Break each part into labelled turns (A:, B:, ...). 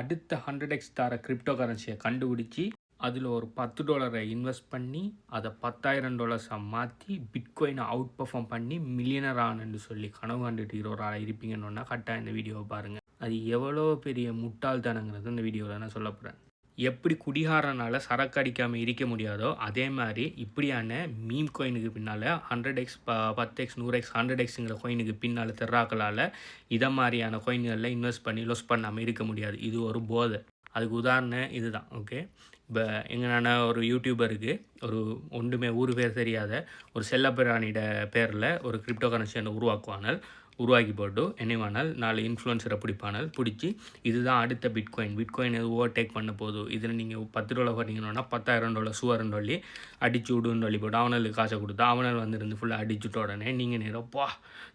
A: அடுத்த 100x தர crypto கரன்சியை கண்டுபிடிச்சி அதில் ஒரு $10 இன்வெஸ்ட் பண்ணி அதை $10,000 மாற்றி பிட்காயினை அவுட் பர்ஃபார்ம் பண்ணி மில்லியனர் ஆனன்னு சொல்லி கனவு கண்டுட்டு ஒரு ஆளாக இருப்பீங்கன்னு கரெக்டாக இந்த வீடியோவை பாருங்கள். அது எவ்வளோ பெரிய முட்டாள்தனங்கிறது இந்த வீடியோவில் நான் சொல்ல போகிறேன். எப்படி குடிகாரனால் சரக்கு அடிக்காமல் இருக்க முடியாதோ அதே மாதிரி இப்படியான மீம் கோயினுக்கு பின்னால் 100x 10x 100x 100xங்கிற கோயினுக்கு பின்னால் தெராக்களால் இதை மாதிரியான கோயின்களில் இன்வெஸ்ட் பண்ணி லொஸ் பண்ணாமல் இருக்க முடியாது. இது ஒரு போதை. அதுக்கு உதாரணம் இதுதான். ஓகே, இப்போ எங்களான ஒரு யூடியூபருக்கு ஒரு ஒன்றுமே ஊர் பேர் தெரியாத ஒரு செல்லப்பிராணியோட பேரில் ஒரு கிரிப்டோ கரன்சியை உருவாக்கி போட்டு என்னவானால் 4 இன்ஃப்ளூயன்சரை பிடிப்பானால் பிடிச்சி இதுதான் அடுத்த பிட்காயின் எது ஓவர்டேக் பண்ண போதும், இதில் நீங்கள் $10 போட்டிங்கன்னா $10,000 சுவரன் சொல்லி அடிச்சு விடுன்னு சொல்லி போட்டு அவனுக்கு காசை கொடுத்தா அவனால் வந்துருந்து ஃபுல்லாக அடிச்சுட்ட உடனே நீங்கள் நேரப்பா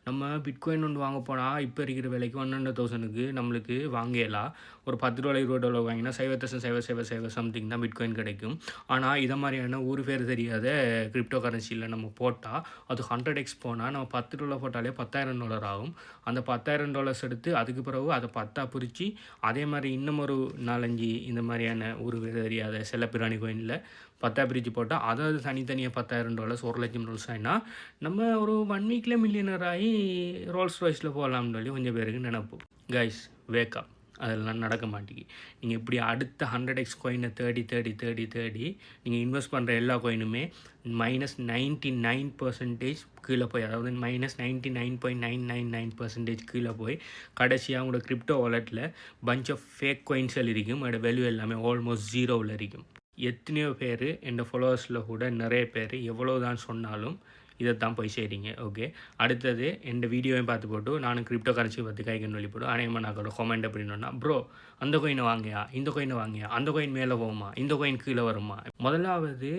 A: நம்ம பிட்காயின் ஒன்று வாங்க போனால் இப்போ இருக்கிற விலைக்கு 100,000க்கு நம்மளுக்கு வாங்கலாம். ஒரு $10 $20 வாங்கினா 7,777 சம்திங் தான் பிட்காயின் கிடைக்கும். ஆனால் இதை மாதிரியான ஒரு பேர் தெரியாத கிரிப்டோ கரன்சியில் நம்ம போட்டால் அது 100x போனால் நம்ம $10 போட்டாலே $10,000 ஆகும். அந்த $10,000 எடுத்து அதுக்கு பிறகு அதை 10 பிரித்து அதே மாதிரி இன்னும் ஒரு 4-5 இந்த மாதிரியான ஒரு பேர் தெரியாத செல்லப்பிராணி கோயினில் 10 பிரித்து போட்டால் அதாவது தனித்தனியாக $10,000 $1,00,000 ஆகினா நம்ம ஒரு 1 வீக்கில் மில்லியனர் ஆகி ரோல்ஸ் ராய்ஸில் போகலாம்னு சொல்லி கொஞ்சம் பேருக்கு நினைப்போம். கைஸ், வேக்கா, அதெல்லாம் நடக்க மாட்டேங்கி. நீங்கள் இப்படி அடுத்த 100x கோயினை தேடி நீங்கள் இன்வெஸ்ட் பண்ணுற எல்லா கோயினுமே -99% கீழே போய், அதாவது -99.999% கீழே போய் கடைசியாக உங்களோட கிரிப்டோ வாலெட்டில் பஞ்ச் ஆஃப் ஃபேக் கோயின்ஸ்கள் இருக்கும். அதோட வேல்யூ எல்லாமே ஆல்மோஸ்ட் 0வில் இருக்கும். எத்தனையோ பேர் என் ஃபாலோவர்ஸில் கூட நிறைய பேர் எவ்வளோ தான் சொன்னாலும் இதை தான் போய் செய்கிறீங்க. ஓகே, அடுத்தது எந்த வீடியோவையும் பார்த்து போட்டு நானும் கிரிப்டோ கரன்சி பற்றி கைக்கன்னு சொல்லி போட்டு அநேகமாக நான் கமெண்ட் அப்படின்னா, ப்ரோ அந்த கோயினை வாங்கியா, இந்த கோயினை வாங்கியா, அந்த கோயின் மேலே போகுமா, இந்த கோயின் கீழே வருமா, முதலாவது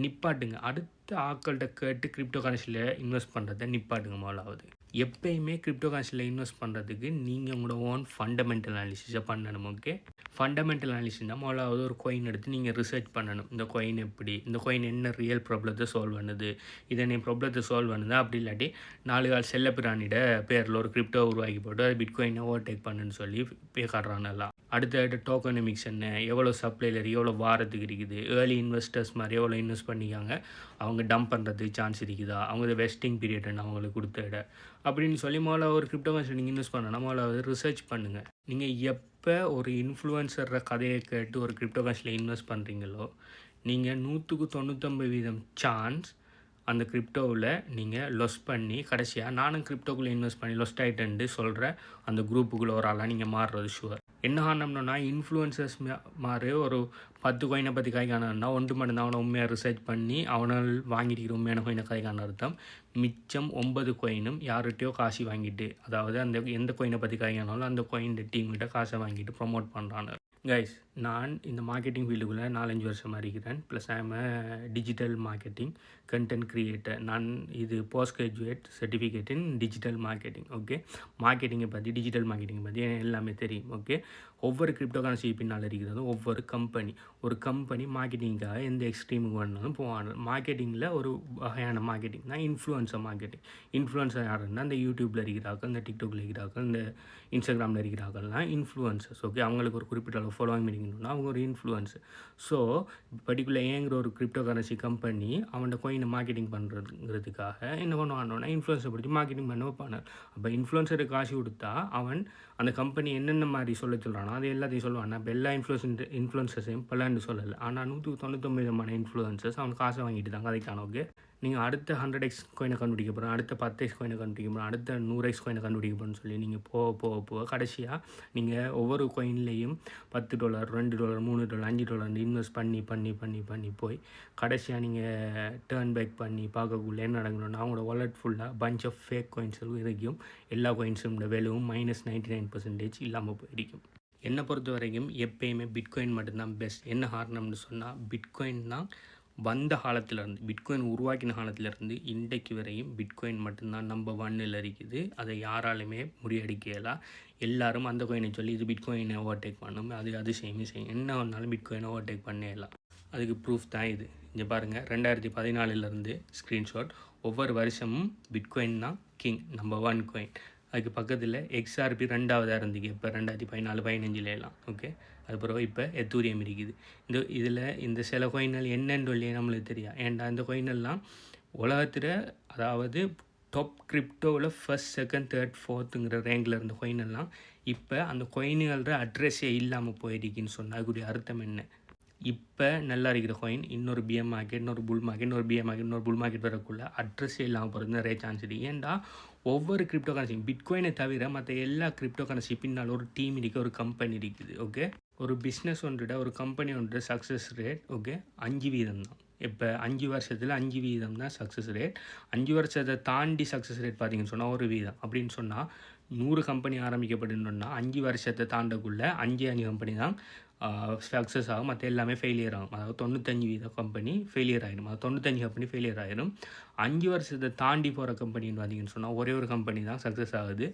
A: நிப்பாட்டுங்க. அடுத்த ஆக்கள்கிட்ட கேட்டு கிரிப்டோ கரன்சியில் இன்வெஸ்ட் பண்ணுறதை நிப்பாட்டுங்க. முதலாவது எப்பயுமே கிரிப்டோ கரன்சியில் இன்வெஸ்ட் பண்ணுறதுக்கு நீங்கள் உங்களோட ஓன் ஃபண்டமெண்டல் அனாலிசிஸை பண்ணணும். ஓகே, ஃபண்டமெண்டல் அனாலிசிஸ்னால் முதலாவது ஒரு கோயின் எடுத்து நீங்கள் ரிசர்ச் பண்ணணும். இந்த கோயின் எப்படி, இந்த கோயின் என்ன ரியல் ப்ராப்ளத்தை சால்வ் பண்ணுது, இதை நீ ப்ராப்ளத்தை சால்வ் பண்ணுது. அப்படி இல்லாட்டி 4 கால் செல்லப்பிராணியோட பேரில் ஒரு கிரிப்டோ உருவாக்கி போட்டு அது பிட்காயினை ஓவர்டேக் பண்ணுன்னு சொல்லி பே காட்டுறானெல்லாம். அடுத்த டோக்கனமிக்ஸ் என்ன, எவ்வளோ சப்ளைலர் எவ்வளோ வாரத்துக்கு இருக்குது, ஏர்லி இன்வெஸ்டர்ஸ் மாதிரி எவ்வளோ இன்வெஸ்ட் பண்ணிக்காங்க, அவங்க டம்ப் பண்ணுறதுக்கு சான்ஸ் இருக்குதா, அவங்க வெஸ்டிங் பீரியட் என்ன அவங்களுக்கு கொடுத்த இடம் அப்படின்னு சொல்லி முதல்ல ஒரு கிரிப்டோ கரன்சி நீங்கள் இன்வெஸ்ட் பண்ணணும். முதல்ல ரிசர்ச் பண்ணுங்கள். நீங்கள் எப்போ ஒரு இன்ஃப்ளூயன்சர் கதையை கேட்டு ஒரு கிரிப்டோ கரன்சியில் இன்வெஸ்ட் பண்ணுறீங்களோ நீங்கள் 100% சான்ஸ் அந்த கிரிப்டோவில் நீங்கள் லொஸ் பண்ணி கடைசியாக நானும் கிரிப்டோக்குள்ளே இன்வெஸ்ட் பண்ணி லொஸ்ட் ஆகிட்டேன்ட்டு சொல்கிற அந்த குரூப்புக்குள்ளே ஒரு ஆளாக நீங்கள் மாறுறது ஷுவர். என்ன காரணம்னா இன்ஃப்ளூயன்சர்ஸ் மாதிரி ஒரு 10 கோயினை பற்றி காய்க்கானா ஒன்று மட்டும்தான் அவனை உண்மையாக ரிசர்ச் பண்ணி அவனால் வாங்கிட்டு உண்மையான கோயினை காய்க்கான அர்த்தம். மிச்சம் 9 கோயினும் யார்கிட்டையோ காசு வாங்கிட்டு, அதாவது அந்த எந்த கோயினை பற்றி காய்க்கானாலும் அந்த கோயின் டீம்கிட்ட காசை வாங்கிட்டு ப்ரொமோட் பண்ணுறான்னு. கைஸ், நான் இந்த மார்க்கெட்டிங் ஃபீல்டுக்குள்ளே 4-5 வருஷமாக இருக்கிறேன். Plus I'm digital marketing content creator. நான் இது post graduate certificate in digital marketing. Okay, மார்க்கெட்டிங்கை பற்றி டிஜிட்டல் மார்க்கெட்டிங்கை பற்றி எல்லாமே தெரியும். ஓகே, ஒவ்வொரு கிரிப்டோ கரன்சி பின்னால் இருக்கிறதும் ஒவ்வொரு கம்பெனி. ஒரு கம்பெனி மார்க்கெட்டிங்காக எந்த எக்ஸ்ட்ரீமுக்கு வேணாலும் போவாங்க. மார்க்கெட்டிங்கில் ஒரு வகையான மார்க்கெட்டிங் தான் இன்ஃப்ளூயன்சர் மார்க்கெட்டிங். இன்ஃப்ளூயன்சர் யாருன்னா இந்த யூடியூப்பில் இருக்கிறார்கள், இந்த டிக்டாக்ல இருக்கிறார்கள், இந்த இன்ஸ்டாகிராமில் இருக்கிறார்கள்லாம் இன்ஃப்ளூயன்சர்ஸ். ஓகே, அவங்களுக்கு ஒரு குறிப்பிட்ட அளவு ஃபாலோவிங் பண்ணிக்கணும்னா அவங்க ஒரு இன்ஃப்ளூயன்சர். ஸோ பர்டிகுலர் ஏங்கிற ஒரு கிரிப்டோ கரன்சி கம்பெனி அவனோட கோயினை மார்க்கெட்டிங் பண்ணுறதுக்காக என்ன பண்ணுவானோன்னா இன்ஃப்ளூயன்சர் பிடிச்சி மார்க்கெட்டிங் பண்ண வைப்பாங்க. அப்போ இன்ஃப்ளூயன்சருக்கு காசு கொடுத்தா அவன் அந்த கம்பெனி என்னென்ன மாதிரி சொல்கிறானோ அது எல்லாத்தையும் சொல்லுவான். இப்போ எல்லா இன்ஃப்ளூயன்சர்ஸையும் பலன்னு சொல்லலை, ஆனால் 199 இன்ஃப்ளூயன்சர்ஸ் அவன் காசை வாங்கிட்டு தாங்க அதைக்கான. ஓகே, நீங்கள் அடுத்த 100x கோயினை கண்டுபிடிக்க போகிறோம், அடுத்த 10x கோயினை கண்டுபிடிக்க போகிறோம், அடுத்த 100x கோயினை கண்டுபிடிக்க போகிறோன்னு சொல்லி நீங்கள் போக கடைசியாக நீங்கள் ஒவ்வொரு கோயின்லேயும் $10 $2 $3 $5 இன்வெஸ்ட் பண்ணி போய் கடைசியாக நீங்கள் டேர்ன் பேக் பண்ணி பார்க்கக்குள்ளே என்ன நடக்கணும்னா அவங்களோட வாலெட் ஃபுல்லாக பஞ்ச் ஆஃப் ஃபேக் கோயின்ஸும் இருக்கும். எல்லா கோயின்ஸும் விலையும் -99% இல்லாமல் போயிருக்கும். என்னை பொறுத்த வரைக்கும் எப்பயுமே பிட்காயின் மட்டும்தான் பெஸ்ட். என்ன காரணம்னு சொன்னால் பிட்காயின் தான் வந்த காலத்திலேருந்து, பிட்காயின் உருவாக்கின காலத்திலேருந்து இன்றைக்கு வரையும் பிட்காயின் மட்டும்தான் நம்பர் 1ல் இருக்குது. அதை யாராலுமே முறியடிக்கலாம். எல்லாரும் அந்த கோயினை சொல்லி இது பிட்காயினை ஓவர்டேக் பண்ணும், அது செய்யும் என்ன ஒன்றாலும் பிட்காயினை ஓவர்டேக் பண்ணிடலாம். அதுக்கு ப்ரூஃப் தான் இது. இங்கே பாருங்கள், 2014 ஸ்க்ரீன்ஷாட். ஒவ்வொரு வருஷமும் பிட்காயின் தான் கிங், நம்பர் 1 கோயின். அதுக்கு பக்கத்தில் XRP 2ஆவதாக இருந்துக்கு இப்போ 2014-15 ஓகே. அது பிறகு இப்போ எத்தூரியம் இருக்குது. இந்த சில கோயின்கள் என்னன்னு சொல்லி நம்மளுக்கு தெரியும். ஏன்டா இந்த கோயினெல்லாம் உலகத்தில் அதாவது டாப் கிரிப்டோவில் ஃபர்ஸ்ட், செகண்ட், தேர்ட், ஃபோர்த்துங்கிற ரேங்கில் இருந்த கோயினெல்லாம் இப்போ அந்த கோயின்களோட அட்ரஸே இல்லாமல் போயிருக்குன்னு சொன்னால் அதுக்குரிய அர்த்தம் என்ன? இப்போ நல்லா இருக்கிற கோயின் இன்னொரு பிஎம் மார்க்கெட், இன்னொரு புல் மார்க்கெட், இன்னொரு பிஎம் மார்க்கெட், இன்னொரு புல் மார்க்கெட் வரக்குள்ள அட்ரஸே இல்லாமல் போகிறது நிறைய சான்ஸ் இருக்குது. ஏன்டா ஒவ்வொரு கிரிப்டோ கரன்சி பிட்காயினை தவிர மற்ற எல்லா கிரிப்டோ கரன்சி பின்னால் ஒரு டீம் இருக்குது, ஒரு கம்பெனி இருக்குது. ஓகே, ஒரு பிஸ்னஸ் ஒன்றுட ஒரு கம்பெனி ஒன்று சக்ஸஸ் ரேட் ஓகே 5% தான். இப்போ 5 வருஷத்தில் 5% தான் சக்ஸஸ் ரேட். 5 வருஷத்தை தாண்டி சக்ஸஸ் ரேட் பார்த்தீங்கன்னு சொன்னால் 1%. அப்படின்னு சொன்னால் 100 கம்பெனி ஆரம்பிக்கப்படணுன்னா 5 வருஷத்தை தாண்டக்குள்ளே 5 கம்பெனி தான் சக்ஸஸ் ஆகும், மற்ற எல்லாமே ஃபெயிலியர் ஆகும். அதாவது 95% கம்பெனி ஃபெயிலியர் ஆகிடும். அது 95 கம்பெனி ஃபெயிலியர் ஆகிடும். 5 வருஷத்தை தாண்டி போகிற கம்பெனின்னு பார்த்தீங்கன்னு சொன்னால் ஒரே ஒரு கம்பெனி தான் சக்ஸஸ் ஆகுது.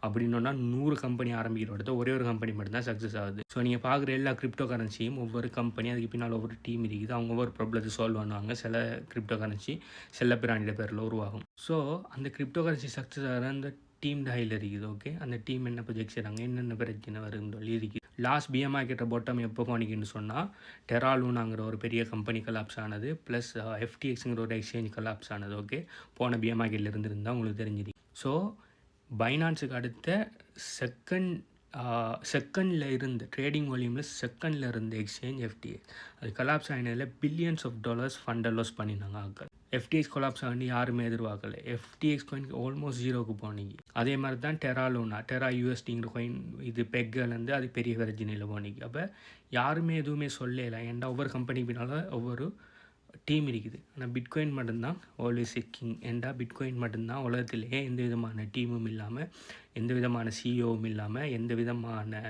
A: அப்படின்னா 100 கம்பெனி ஆரம்பிக்கிற இடத்த ஒரே ஒரு கம்பெனி மட்டும்தான் சக்ஸஸ் ஆகுது. ஸோ நீங்கள் பார்க்குற எல்லா கிரிப்டோ கரன்சியும் ஒவ்வொரு கம்பெனி அதுக்கு பின்னால் ஒவ்வொரு டீம் இருக்குது. அவங்க ஒவ்வொரு ப்ராப்ளத்தை சால்வ் பண்ணுவாங்க. சில கிரிப்டோ கரன்சி செல்ல பிராணியோட பேரில் உருவாகும். ஸோ அந்த கிரிப்டோ கரன்சி சக்ஸஸ் ஆகிற அந்த டீம் டையில் இருக்குது. ஓகே, அந்த டீம் என்ன ப்ரொஜெக்ட் செய்கிறாங்க, என்னென்ன பிரச்சனை வருதுன்னு சொல்லி இருக்குது. லாஸ்ட் பிஎம் மார்க்கெட்டை பாட்டம் எப்போ போனிக்கின்னு சொன்னால் டெரா லூனாங்கிற ஒரு பெரிய கம்பெனி கலாப்ஸ் ஆனது, ப்ளஸ் FTXங்கிற ஒரு எக்ஸ்சேஞ்ச் கலாப்ஸ் ஆனது. ஓகே, போன பிஎம் மார்க்கெட்டில் இருந்திருந்தால் உங்களுக்கு தெரிஞ்சிருக்கு. ஸோ பைனான்ஸுக்கு அடுத்த செகண்டில் இருந்த ட்ரேடிங் வால்யூமில் செகண்டில் இருந்த எக்ஸ்சேஞ்ச் FTX. அது கலாப்ஸ் ஆகினதில் பில்லியன்ஸ் ஆஃப் டாலர்ஸ் ஃபண்டை லாஸ் பண்ணினாங்க ஆக்கள். FTX கொலாப்ஸ் ஆகி யாருமே எதிர்பார்க்கலை. FTX கோயின் ஆல்மோஸ்ட் 0க்கு போனீங்க. அதே மாதிரி தான் டெரா USDங்கிற கோயின் இது பெக்கிலேருந்து அது பெரிய பிரச்சனையில் போனீங்க. அப்போ யாருமே எதுவுமே சொல்லலை. ஏன்டா ஒவ்வொரு கம்பெனிக்கு பின்னால் ஒவ்வொரு டீம் இருக்குது. ஆனால் பிட்காயின் மட்டும்தான் ஆல்வேஸ் கிங். ஏன்டா பிட்காயின் மட்டும்தான் உலகத்திலேயே எந்த விதமான டீமும் இல்லாமல், எந்த விதமான சிஇஓவும் இல்லாமல், எந்த விதமான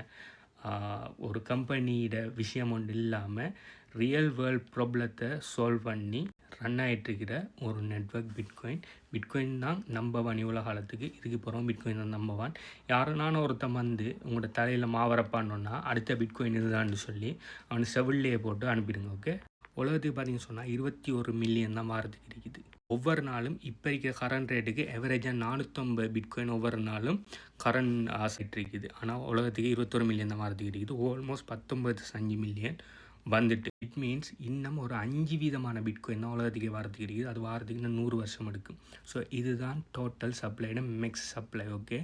A: ஒரு கம்பெனியோட விஷயம் ஒன்று இல்லாமல் ரியல் வேர்ல்ட் ப்ராப்ளத்தை சால்வ் பண்ணி ரன் ஆகிட்டுருக்கிற ஒரு நெட்வொர்க் பிட்காயின். பிட்காயின் தான் நம்பர் 1 இவ்வளோ காலத்துக்கு. இதுக்கு போகிறோம் பிட்காயின் தான் நம்பர் 1. யாருனான ஒருத்தன் வந்து உங்களோட தலையில் மாவரப்பானோன்னா அடுத்த பிட்காயின் இதுதான்னு சொல்லி அவனை செவில்லையே போட்டு அனுப்பிடுங்க. ஓகே, உலகத்துக்கு பார்த்தீங்கன்னு சொன்னால் 21 மில்லியன் தான் மாறதுக்கு இருக்குது. ஒவ்வொரு நாளும் இப்போ இருக்கிற கரண்ட் ரேட்டுக்கு எவரேஜாக 450 பிட்காயின் ஒவ்வொரு நாளும் கரண்ட் ஆசைட்டு இருக்குது. ஆனால் உலகத்துக்கு 21 மில்லியன் தான் மாறதுக்கு இருக்குது. ஆல்மோஸ்ட் 19.5 மில்லியன் வந்துட்டு. இட் மீன்ஸ் இன்னும் ஒரு 5 வீதமான பிட்காயின் தான் உலகத்துக்கு வரதுக்கு இருக்குது. அது வாரத்துக்கு இன்னும் 100 வருஷம் எடுக்கும். ஸோ இதுதான் டோட்டல் சப்ளைட max supply. Okay,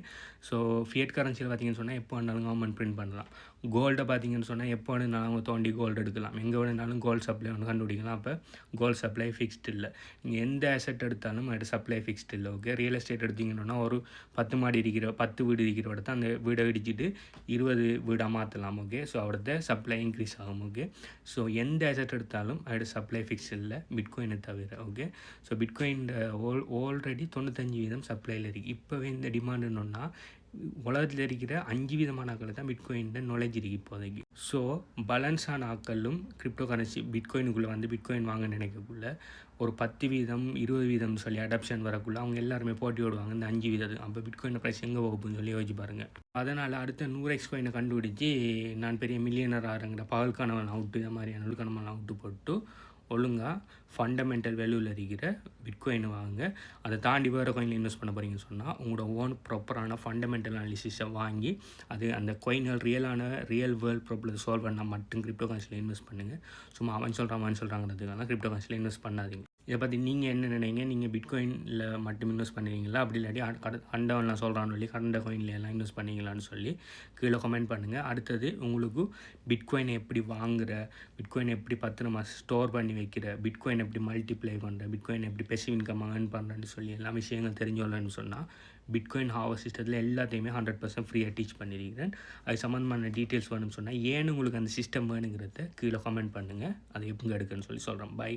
A: so fiat கரன்சியில் பார்த்தீங்கன்னு சொன்னால் எப்போ வேணாலும் கவர்மெண்ட் பிரிண்ட் பண்ணலாம். கோல்டை பார்த்தீங்கன்னு சொன்னால் எப்போ வேணுனாலும் தோண்டி கோல்டு எடுக்கலாம். எங்கே வேணுனாலும் கோல்டு சப்ளை ஒன்று கண்டுபிடிக்கலாம். அப்போ கோல்டு சப்ளை ஃபிக்ஸ்டு இல்லை. நீங்கள் எந்த அசெட் எடுத்தாலும் அது சப்ளை ஃபிக்ஸ்டு இல்லை. ஓகே, ரியல் எஸ்டேட் எடுத்திங்கன்னா ஒரு 10 மாடி இருக்கிற 10 வீடு இருக்கிற இடத்த அந்த வீடை இடிச்சிட்டு 20 வீடாக மாற்றலாம். ஓகே, ஸோ அவரோட சப்ளை இன்க்ரீஸ் ஆகும். ஓகே, ஸோ எந்த அசெட் எடுத்தாலும் அதோட சப்ளை ஃபிக்ஸ் இல்லை பிட்காயினை தவிர. ஓகே, ஸோ பிட்காயின் ஆல்ரெடி 95% சப்ளையில் இருக்குது. இப்போவே இந்த டிமாண்டுன்னா உலகத்தில் இருக்கிற 5 விதமான ஆக்கள் தான் பிட்காயின் நுழைஞ்சிருக்கு இப்போதைக்கு. ஸோ பேலன்ஸான ஆக்களும் கிரிப்டோ கரன்சி பிட்காயினுக்குள்ளே வந்து பிட்காயின் வாங்க நினைக்கக்குள்ள ஒரு 10% 20% சொல்லி அடாப்ஷன் வரக்குள்ள அவங்க எல்லாருமே போட்டி விடுவாங்க இந்த 5%. அப்போ பிட்காயின் ப்ரைஸ் எங்கே போகுதுன்னு சொல்லி யோசிச்சு பாருங்கள். அதனால் அடுத்த 100x கோயினை கண்டுபிடிச்சி நான் பெரிய மில்லியனர் ஆகிறேங்கிற பகல் கனவன் அவுட்டு இந்த மாதிரியான நுழுக்கணமான அவுட்டு போட்டு ஒழுங்காக ஃபண்டமெண்டல் வேல்யூவில் இருக்கிற பிட்காயின் வாங்க. அதை தாண்டி வேறு கோயினில் இன்வெஸ்ட் பண்ண போகிறீங்கன்னு சொன்னால் உங்களோட ஓன் ப்ராப்பரான ஃபண்டமெண்டல் அனாலிசிஸை வாங்கி அது அந்த கோயின்கள் ரியல் வேர்ல்ட் ப்ராப்ளத்தை சால்வ் பண்ணால் மட்டும் கிரிப்டோ கரன்சியில் இன்வெஸ்ட் பண்ணுங்கள். சும்மா அவன் சொல்கிறாங்கிறதுக்காக கிரிப்டோ கரன்சியில் இன்வெஸ்ட் பண்ணாதீங்க. இதை பற்றி நீங்கள் என்ன நினைங்க? நீங்கள் பிட்காயினில் மட்டும் இன்வெஸ்ட் பண்ணுவீங்களா, அப்படி இல்லாட்டி கண்டவன்லாம் சொல்கிறான்னு சொல்லி கண்ட கோயினில் எல்லாம் இன்வெஸ்ட் பண்ணீங்களான்னு சொல்லி கீழே கமெண்ட் பண்ணுங்கள். அடுத்தது உங்களுக்கு பிட்காயினை எப்படி வாங்குகிற, பிட்காயினை எப்படி பத்திரமா ஸ்டோர் பண்ணி வைக்கிற, பிட்காயின் எப்படி மல்டிப்ளை பண்ணுற, பிட்காயின் எப்படி பெசிவ் இன்கம் ஏர்ன் பண்ணுறேன்னு சொல்லி எல்லா விஷயங்கள் தெரிஞ்சோல்லன்னு சொன்னால் பிட்காயின் ஹாவர் சிஸ்டத்தில் எல்லாத்தையுமே 100% ஃப்ரீயாக டீச் பண்ணியிருக்கிறேன். அது சம்மந்தமான டீட்டெயில்ஸ் வேணும்னு சொன்னால் ஏன்னு உங்களுக்கு அந்த சிஸ்டம் வேணுங்கிறத கீழே கமெண்ட் பண்ணுங்கள். அதை எப்படி எடுக்குன்னு சொல்லி சொல்கிறேன். பை.